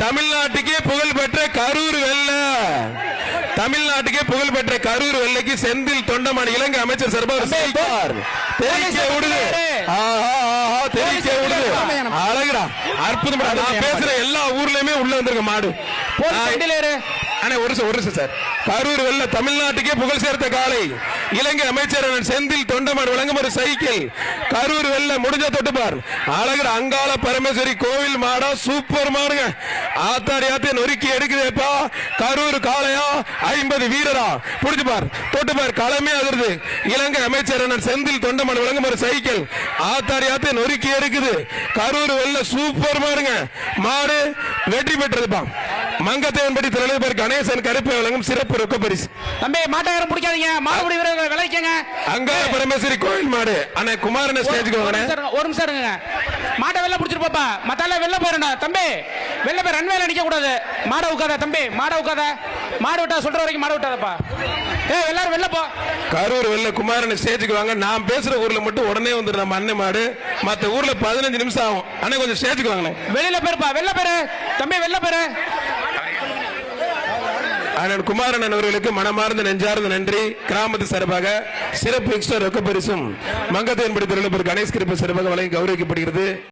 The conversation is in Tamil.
தமிழ்நாட்டுக்கே புகழ்பெற்ற கரூர் வெள்ள, தமிழ்நாட்டுக்கே புகழ்பெற்ற கரூர் வெள்ளைக்கு செந்தில் தொண்டமான் இலங்கை அமைச்சர் சார்பாக தெரிவிக்க விடுது. தெரிவிக்க விடுது. அழகுடா, அற்புதம். நான் பேசுற எல்லா ஊர்லயுமே உள்ள வந்திருக்க மாடு. ஒரு சார், கரூர் வெள்ள தமிழ்நாட்டுக்கே புகழ் சேர்த்த காலை இலங்கை அமைச்சர் செந்தில் தொண்டமான் வழங்கும் ஒரு சைக்கிள். கரூர் வெள்ள முடிஞ்ச தொட்டுப்பார். அழகர் அங்காள பரமேஸ்வரி கோவில் மாடா, சூப்பர் மாடுங்க. ஆத்தாடி ஆத்தி நொறுக்கி எடுக்குதேப்பா. கரூர் காளையா 50 வீரரா, புடிச்சுப்பார் தொட்டுப்பார். களமே அதிர்து. இலங்கை அமைச்சர் செந்தில் தொண்டமான் வழங்கும் ஒரு சைக்கிள். ஆத்தாடி ஆத்தி நொறுக்கி எடுக்குது. கரூர் வெள்ள சூப்பர் மாடுங்க. மாடு வெற்றி பெற்றதுப்பா. மங்கத்தேவன்படி தலைவர் கணேசன் கருப்பு வழங்கும் சிறப்பு ரொக்க பரிசு. தம்பி மாட்டாயிரம் பிடிக்காதீங்க, மாடுபடி வீரர்கள் விளைக்கங்க. அங்காள பரமேஸ்வரி கோயில் மாடு. அண்ணா குமாரன ஸ்டேஜ்க்கு வாங்க. ஒரு நிமிஷம் இருங்க. மாட்டை வெளில பிடிச்சிட்டு போப்பா. மத்தால வெளில போயிரணும் தம்பி. வெளில போய் ரன்வேல நிக்க கூடாது. மாடை உட்காத தம்பி, மாடை உட்காத. மாடு விட்டா சொல்ற வரைக்கும் மாடு விட்டாதப்பா. எல்லாரும் வெளில போ. கரூர் வெள்ள குமாரன் ஸ்டேஜ்க்கு வாங்க. நான் பேசுற ஊர்ல மட்டும் உடனே வந்துடும் நம்ம அண்ணன் மாடு. மத்த ஊர்ல 15 நிமிஷம் ஆகும். அண்ணா கொஞ்சம் ஸ்டேஜ்க்கு வாங்க. வெளியில போயிருப்பா, வெளில போயிரு தம்பி, வெளில போயிரு. அண்ணன் குமாரன் அவர்களுக்கு மனமார்ந்த நெஞ்சார்ந்த நன்றி. கிராமத்து சார்பாக சிறப்பு எக்ஸ்ட்ரா ரொக்க பரிசும் மங்கத்தேவன்படி தலைவர் கணேஷ் கிருப்ப சிறப்பாக வழங்கி கௌரவிக்கப்படுகிறது.